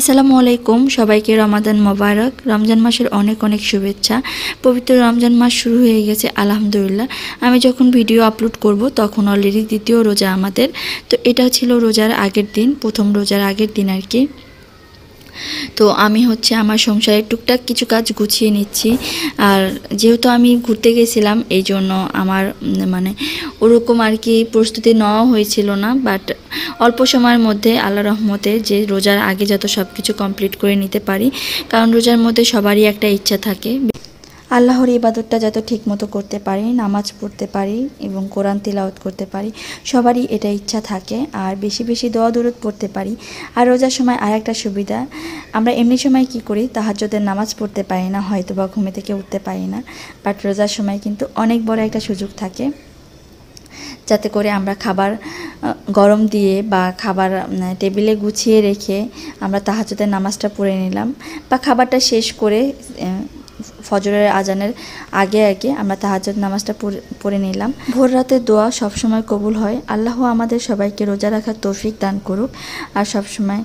আসসালামু আলাইকুম সবাইকে রমাদান মোবারক। রমজান মাসের অনেক অনেক শুভেচ্ছা। পবিত্র রমজান মাস শুরু হয়ে গেছে আলহামদুলিল্লাহ। আমি যখন ভিডিও আপলোড করব তখন অলরেডি দ্বিতীয় রোজা আমাদের। তো এটা ছিল রোজার আগের দিন, প্রথম রোজার আগের দিন আর কি। তো আমি আমার সংসারের টুকটাক কিছু কাজ গুছিয়ে নিচ্ছি। আর যেহেতু আমি ঘুরতে গেছিলাম এই জন্য আমার ওরকম আর কি প্রস্তুতি নেওয়া হয়েছিল না, বাট অল্প সময়ের মধ্যে আল্লাহ রহমতে যে রোজার আগে যত সব কিছু কমপ্লিট করে নিতে পারি, কারণ রোজার মধ্যে সবারই একটা ইচ্ছা থাকে আল্লাহর ইবাদতটা যত ঠিকমতো করতে পারি, নামাজ পড়তে পারি এবং কোরআন তিলাওয়াত করতে পারি, সবারই এটা ইচ্ছা থাকে। আর বেশি বেশি দোয়া দরুদ পড়তে পারি। আর রোজার সময় আর একটা সুবিধা, আমরা এমনি সময় কি করি, তাহাজ্জুদের নামাজ পড়তে পারি না, হয়তো বা ঘুমে থেকে উঠতে পারি না, বাট রোজার সময় কিন্তু অনেক বড় একটা সুযোগ থাকে যাতে করে আমরা খাবার গরম দিয়ে বা খাবার টেবিলে গুছিয়ে রেখে আমরা তাহাজ্জুদের নামাজটা পড়ে নিলাম, বা খাবারটা শেষ করে ফজরের আজানের আগে আগে আমরা তাহাজ্জুদ নামাজটা পড়ে নিলাম। ভোর রাতের দোয়া সবসময় কবুল হয়। আল্লাহ আমাদের সবাইকে রোজা রাখার তৌফিক দান করুক, আর সবসময়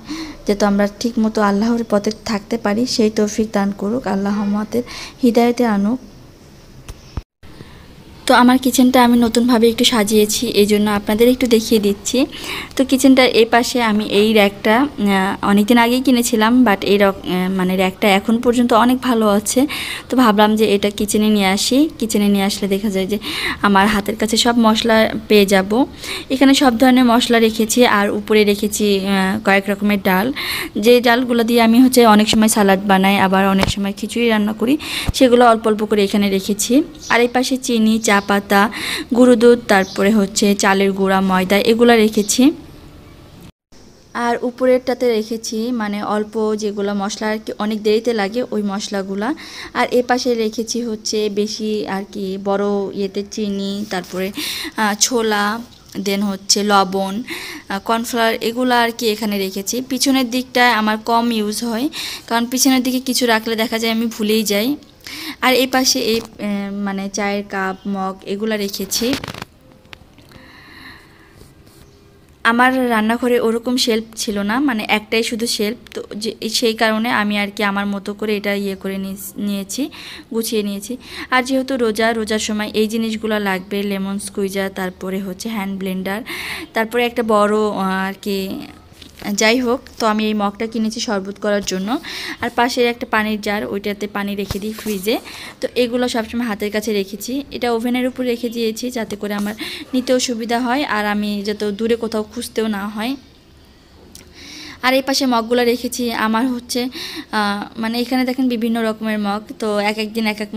যাতে আমরা ঠিক মতো আল্লাহর পথে থাকতে পারি সেই তৌফিক দান করুক। আল্লাহ আমাদের হিদায়াতে আনুক। তো আমার কিচেনটা আমি নতুনভাবে একটু সাজিয়েছি, এই জন্য আপনাদের একটু দেখিয়ে দিচ্ছি। তো কিচেনটার এই পাশে আমি এই র্যাকটা অনেকদিন আগেই কিনেছিলাম, বাট এই র্যাকটা এখন পর্যন্ত অনেক ভালো আছে। তো ভাবলাম যে এটা কিচেনে নিয়ে আসি। কিচেনে নিয়ে আসলে দেখা যায় যে আমার হাতের কাছে সব মশলা পেয়ে যাব। এখানে সব ধরনের মশলা রেখেছি, আর উপরে রেখেছি কয়েক রকমের ডাল, যে ডালগুলো দিয়ে আমি অনেক সময় সালাদ বানাই, আবার অনেক সময় খিচুড়ি রান্না করি, সেগুলো অল্প অল্প করে এখানে রেখেছি। আর এই পাশে চিনি, চা পাতা, গুঁড়ো দুধ, তারপরে চালের গুঁড়া, ময়দা, এগুলো রেখেছি। আর উপরেরটাতে রেখেছি অল্প যেগুলো মশলা আর কি অনেক দেরিতে লাগে ওই মশলাগুলা। আর এ পাশে রেখেছি বেশি আর কি বড় ইয়েতে চিনি, তারপরে ছোলা, দেন লবণ, কর্নফ্লাওয়ার, এগুলো আর কি এখানে রেখেছি। পিছনের দিকটা আমার কম ইউজ হয়, কারণ পিছনের দিকে কিছু রাখলে দেখা যায় আমি ভুলেই যাই। আর এই পাশে এই চায়ের কাপ, মগ, এগুলো রেখেছি। আমার রান্নাঘরে ওরকম শেলফ ছিল না, একটাই শুধু শেলফ, তো সেই কারণে আমি আর কি আমার মতো করে এটা করে নিয়েছি, গুছিয়ে নিয়েছি। আর যেহেতু রোজার সময় এই জিনিসগুলো লাগবে, লেমন স্কুইজার, তারপরে হ্যান্ড ব্লেন্ডার, তারপরে একটা বড় আর কি, যাই হোক, তো আমি এই মগটা কিনেছি শরবত করার জন্য। আর পাশের একটা পানির জার, ওইটাতে পানি রেখে দিই ফ্রিজে। তো এগুলো সবসময় হাতের কাছে রেখেছি। এটা ওভেনের উপর রেখে দিয়েছি যাতে করে আমার নিতেও সুবিধা হয়, আর আমি যাতে দূরে কোথাও খুঁজতেও না হয়। আর এই পাশে মগগুলো রেখেছি আমার এখানে দেখেন বিভিন্ন রকমের মগ, তো এক একদিন এক এক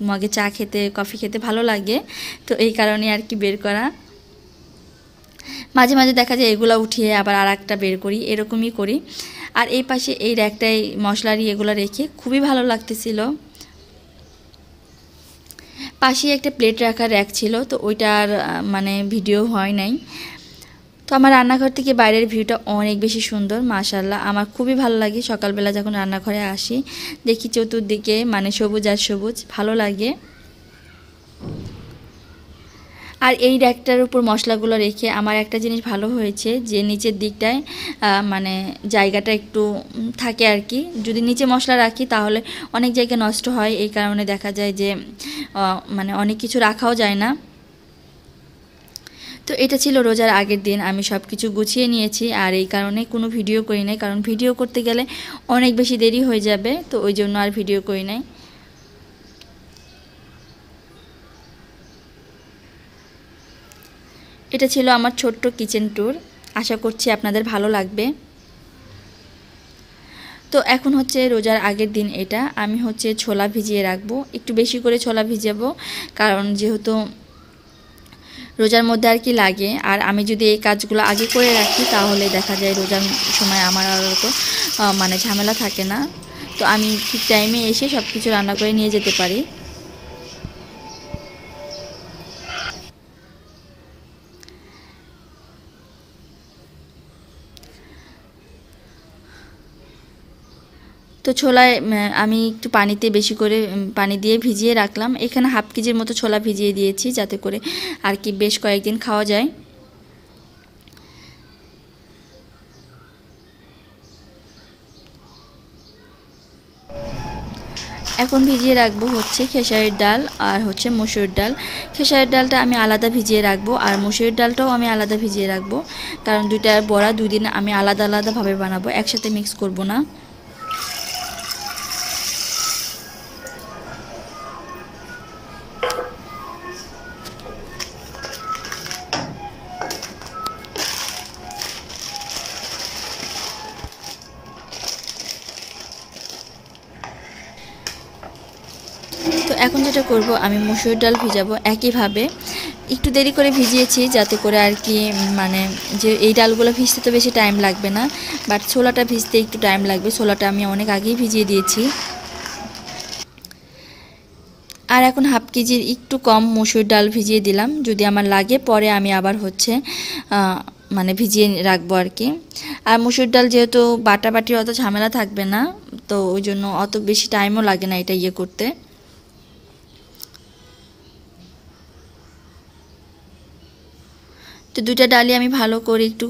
মগে চা খেতে, কফি খেতে ভালো লাগে, তো এই কারণে আর কি বের করা। মাঝে মাঝে দেখা যায় এগুলো উঠিয়ে আবার আর একটা বের করি, এরকমই করি। আর এই পাশে এই র্যাকটাই মশলারি এগুলো রেখে খুবই ভালো লাগতেছিল। পাশে একটা প্লেট রাখার র্যাক ছিল, তো ওইটার ভিডিও হয় নাই। তো আমার রান্নাঘর থেকে বাইরের ভিউটা অনেক বেশি সুন্দর, মাশাআল্লাহ। আমার খুবই ভালো লাগে সকালবেলা যখন রান্নাঘরে আসি, দেখি চতুর্দিকে সবুজ আর সবুজ, ভালো লাগে। আর এই র্যাকটার উপর মশলাগুলো রেখে আমার একটা জিনিস ভালো হয়েছে, যে নিচের দিকটায় জায়গাটা একটু থাকে আর কি। যদি নিচে মশলা রাখি তাহলে অনেক জায়গা নষ্ট হয়, এই কারণে দেখা যায় যে অনেক কিছু রাখাও যায় না। তো এটা ছিল রোজার আগের দিন, আমি সব কিছু গুছিয়ে নিয়েছি, আর এই কারণে কোনো ভিডিও করি নাই, কারণ ভিডিও করতে গেলে অনেক বেশি দেরি হয়ে যাবে, তো ওই জন্য আর ভিডিও করি নাই। এটা ছিল আমার ছোট্ট কিচেন ট্যুর, আশা করছি আপনাদের ভালো লাগবে। তো এখন রোজার আগের দিন, এটা আমি ছোলা ভিজিয়ে রাখবো, একটু বেশি করে ছোলা ভিজাবো, কারণ যেহেতু রোজার মধ্যে আর কি লাগে। আর আমি যদি এই কাজগুলো আগে করে রাখি তাহলে দেখা যায় রোজার সময় আমার আর তো ঝামেলা থাকে না, তো আমি ঠিক টাইমে এসে সব কিছু রান্না করে নিয়ে যেতে পারি। তো ছোলায় আমি একটু পানিতে বেশি করে পানি দিয়ে ভিজিয়ে রাখলাম। এখানে হাফ কেজির মতো ছোলা ভিজিয়ে দিয়েছি যাতে করে আর কি বেশ কয়েকদিন খাওয়া যায়। এখন ভিজিয়ে রাখবো হচ্ছে খেসারির ডাল আর হচ্ছে মসুর ডাল। খেসারির ডালটা আমি আলাদা ভিজিয়ে রাখবো আর মসুর ডালটাও আমি আলাদা ভিজিয়ে রাখবো, কারণ দুইটার বড়া 2 দিন আমি আলাদা আলাদাভাবে বানাবো, একসাথে মিক্স করব না। তো এখন যেটা করব, আমি মসুর ডাল ভিজাবো একইভাবে। একটু দেরি করে ভিজিয়েছি যাতে করে আর কি মানে যে এই ডালগুলো ভিজতে তো বেশি টাইম লাগবে না, বাট ছোলাটা ভিজতে একটু টাইম লাগবে। ছোলাটা আমি অনেক আগেই ভিজিয়ে দিয়েছি। আর এখন হাফ কেজির একটু কম মসুর ডাল ভিজিয়ে দিলাম, যদি আমার লাগে পরে আমি আবার হচ্ছে মানে ভিজিয়ে রাখবো আর কি। আর মসুর ডাল যেহেতু বাটাবাটির অত ঝামেলা থাকবে না, তো ওই জন্য অত বেশি টাইমও লাগে না এটা ইয়ে করতে। তো দুইটা ডালই আমি ভালো করে একটু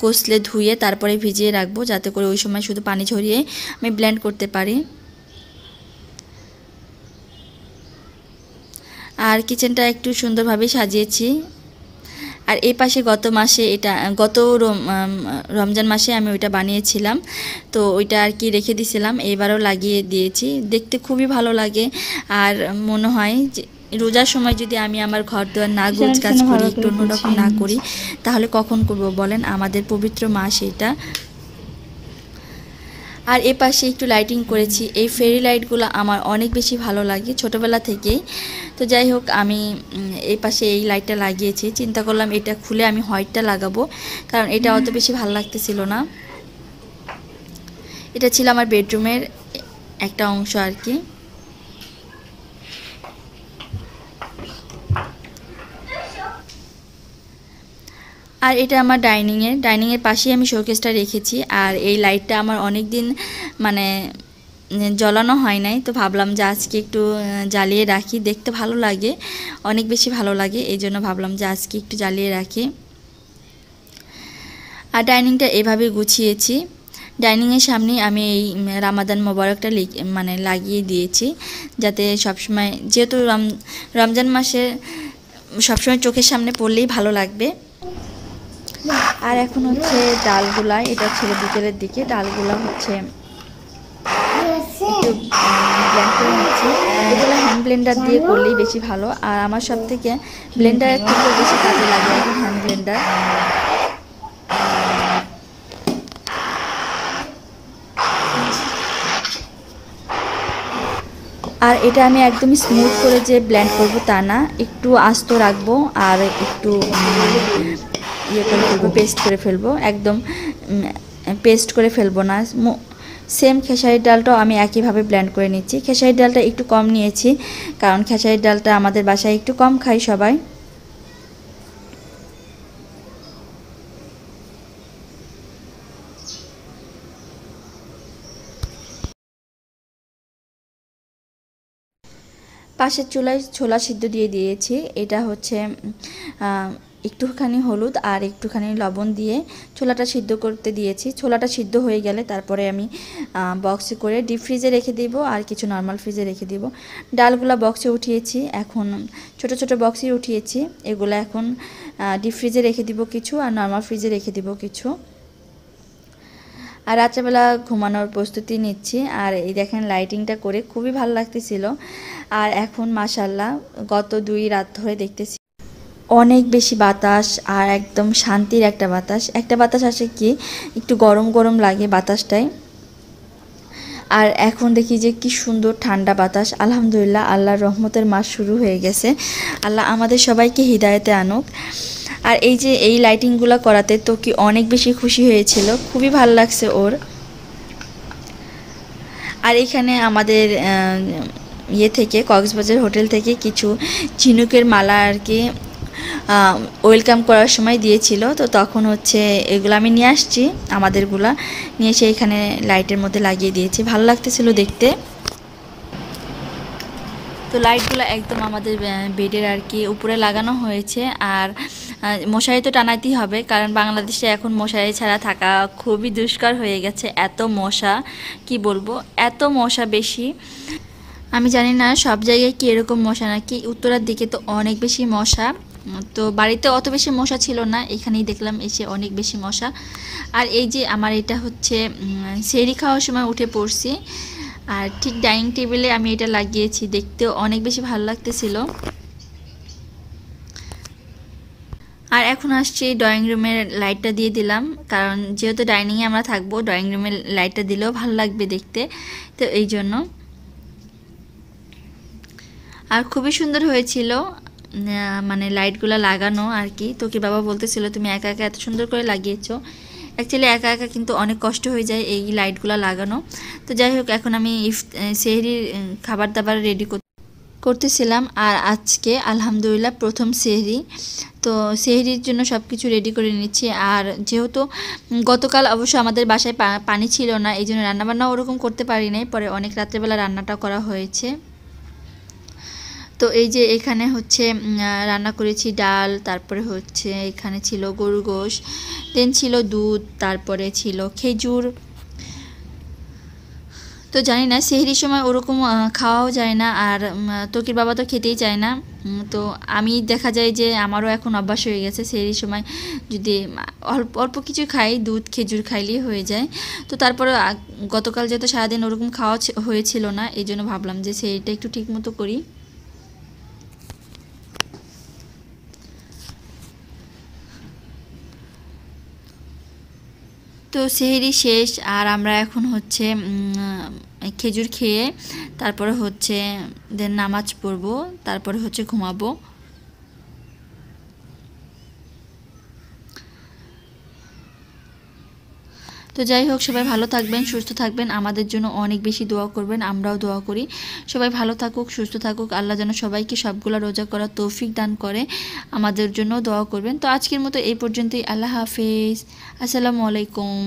কষলে ধুয়ে তারপরে ভিজিয়ে রাখবো, যাতে করে ওই সময় শুধু পানি ঝরিয়ে আমি ব্লেন্ড করতে পারি। আর কিচেনটা একটু সুন্দরভাবে সাজিয়েছি। আর এই পাশে গত মাসে এটা রমজান মাসে আমি ওইটা বানিয়েছিলাম, তো ওইটা আর কি রেখে দিয়েছিলাম, এবারও লাগিয়ে দিয়েছি। দেখতে খুবই ভালো লাগে। আর মনে হয় যে রোজার সময় যদি আমি আমার ঘর দুয়ার না গোছগাছ করি, একটু অন্যরকম না করি, তাহলে কখন করব বলেন? আমাদের পবিত্র মাস এটা। আর এ পাশে একটু লাইটিং করেছি। এই ফেরি লাইটগুলো আমার অনেক বেশি ভালো লাগে ছোটোবেলা থেকেই। তো যাই হোক, আমি এই পাশে এই লাইটটা লাগিয়েছি। চিন্তা করলাম এটা খুলে আমি হোয়াইটটা লাগাবো, কারণ এটা অত বেশি ভালো লাগতেছিল না। এটা ছিল আমার বেডরুমের একটা অংশ আর কি। আর এটা আমার ডাইনিংয়ের পাশেই আমি শোকেসটা রেখেছি। আর এই লাইটটা আমার অনেক দিন মানে জ্বালানো হয় নাই, তো ভাবলাম যে আজকে একটু জ্বালিয়ে রাখি, দেখতে ভালো লাগে, অনেক বেশি ভালো লাগে, এই জন্য ভাবলাম যে আজকে একটু জ্বালিয়ে রাখি। আর ডাইনিংটা এভাবে গুছিয়েছি। ডাইনিংয়ের সামনে আমি এই রামাদান মোবারকটা মানে লাগিয়ে দিয়েছি, যাতে সবসময়, যেহেতু রমজান মাসে সবসময় চোখের সামনে পড়লেই ভালো লাগবে। আর এখন হচ্ছে ডালগুলা, এটা ছিল বিকেলের দিকে, ডালগুলা হচ্ছে একটু ব্লেন্ড করে নিচ্ছি। এগুলো হ্যান্ড ব্লেন্ডার দিয়ে করলেই বেশি ভালো, আর আমার সব থেকে ব্লেন্ডারের থেকে বেশি কাজে লাগে এখন হ্যান্ড ব্লেন্ডার। আর এটা আমি একদমই স্মুথ করে যে ব্লেন্ড করব তা না, একটু আস্ত রাখবো আর একটু ইয়ে করে ফেলবো, পেস্ট করে ফেলবো, একদম পেস্ট করে ফেলবো না। সেম খেসারির ডালটাও আমি একইভাবে ব্লেন্ড করে নিচ্ছি। খেসারির ডালটা একটু কম নিয়েছি, কারণ খেসারির ডালটা আমাদের বাসায় একটু কম খাই সবাই। পাশের চুলায় ছোলা সিদ্ধ দিয়ে দিয়েছি। এটা হচ্ছে একটুখানি হলুদ আর একটুখানি লবণ দিয়ে ছোলাটা সিদ্ধ করতে দিয়েছি। ছোলাটা সিদ্ধ হয়ে গেলে তারপরে আমি বক্সে করে ডিপ ফ্রিজে রেখে দিব আর কিছু নর্মাল ফ্রিজে রেখে দিব। ডালগুলো বক্সে উঠিয়েছি, এখন ছোট ছোট বক্সে উঠিয়েছি। এগুলো এখন ডিপ ফ্রিজে রেখে দিব কিছু, আর নর্মাল ফ্রিজে রেখে দিব কিছু। আর রাত্রেবেলা ঘুমানোর প্রস্তুতি নিচ্ছি। আর এই দেখেন লাইটিংটা করে খুবই ভালো লাগতেছিল। আর এখন মাশাআল্লাহ গত 2 রাত ধরে দেখতেছি অনেক বেশি বাতাস, আর একদম শান্তির একটা বাতাস আসে কি একটু গরম গরম লাগে বাতাসটাই। আর এখন দেখি যে কি সুন্দর ঠান্ডা বাতাস। আলহামদুলিল্লাহ, আল্লাহর রহমতের মাস শুরু হয়ে গেছে। আল্লাহ আমাদের সবাইকে হিদায়াতে আনুক। আর এই যে এই লাইটিংগুলো করাতে তো কি অনেক বেশি খুশি হয়েছিল, খুবই ভালো লাগছে ওর। আর এখানে আমাদের ইয়ে থেকে কক্সবাজার হোটেল থেকে কিছু ঝিনুকের মালা আর কি ওয়েলকাম করার সময় দিয়েছিল, তো তখন হচ্ছে এগুলো আমি নিয়ে আসছি, আমাদেরগুলা নিয়ে এসে এখানে লাইটের মধ্যে লাগিয়ে দিয়েছি। ভালো লাগতেছিল দেখতে। তো লাইটগুলো একদম আমাদের বেডের আর কি উপরে লাগানো হয়েছে। আর মশারি তো টানাইতেই হবে, কারণ বাংলাদেশে এখন মশারি ছাড়া থাকা খুবই দুষ্কর হয়ে গেছে। এত মশা, কি বলবো, এত মশা বেশি। আমি জানি না সব জায়গায় কি এরকম মশা নাকি, উত্তরার দিকে তো অনেক বেশি মশা। তো বাড়িতে অত বেশি মশা ছিল না, এখানেই দেখলাম এসে অনেক বেশি মশা। আর এই যে আমার এটা হচ্ছে সেহরি খাওয়ার সময় উঠে পড়ছি, আর ঠিক ডাইনিং টেবিলে আমি এটা লাগিয়েছি, দেখতেও অনেক বেশি ভালো লাগতেছিল। আর এখন আসছি ড্রয়িং রুমের লাইটটা দিয়ে দিলাম, কারণ যেহেতু ডাইনিংয়ে আমরা থাকবো, ড্রয়িং রুমের লাইটটা দিলেও ভালো লাগবে দেখতে, তো এই জন্য। আর খুবই সুন্দর হয়েছিল মানে লাইটগুলো লাগানো আর কি। তোকে বাবা বলতেছিল তুমি একা একা এত সুন্দর করে লাগিয়েছো, অ্যাকচুয়ালি একা একা কিন্তু অনেক কষ্ট হয়ে যায় এই লাইটগুলো লাগানো। তো যাই হোক, এখন আমি সেহরির খাবার দাবার রেডি করতেছিলাম। আর আজকে আলহামদুলিল্লাহ প্রথম সেহরি, তো সেহরির জন্য সব কিছু রেডি করে নিচ্ছি। আর যেহেতু গতকাল অবশ্য আমাদের বাসায় পানি ছিল না, এই জন্য রান্নাবান্না ওরকম করতে পারি নাই, পরে অনেক রাত্রেবেলা রান্নাটা করা হয়েছে। তো এই যে এখানে হচ্ছে রান্না করেছি ডাল, তারপরে হচ্ছে এখানে ছিল গরুর গোশ, দেন ছিল দুধ, তারপরে ছিল খেজুর। তো জানি না সেহরির সময় ওরকম খাওয়াও যায় না, আর তোকির বাবা তো খেতেই চায় না। তো আমি দেখা যায় যে আমারও এখন অভ্যাস হয়ে গেছে, সেহরির সময় যদি অল্প অল্প কিছু খাই, দুধ খেজুর খাইলেই হয়ে যায়। তো তারপরে গতকাল যেহেতু সারাদিন ওরকম খাওয়া হয়েছিল না, এই জন্য ভাবলাম যে সেহরিটা একটু ঠিক মতো করি। তো সেহরি শেষ, আর আমরা এখন হচ্ছে খেজুর খেয়ে তারপরে হচ্ছে দেন নামাজ পড়বো, তারপরে হচ্ছে ঘুমাবো। তো যাই হোক, সবাই ভালো থাকবেন, সুস্থ থাকবেন, আমাদের জন্য অনেক বেশি দোয়া করবেন, আমরাও দোয়া করি। সবাই ভালো থাকুক, সুস্থ থাকুক, আল্লাহ যেন সবাইকে সবগুলা রোজা করার তৌফিক দান করে, আমাদের জন্য দোয়া করবেন। তো আজকের মতো এই পর্যন্তই, আল্লাহ হাফেজ, আসসালামু আলাইকুম।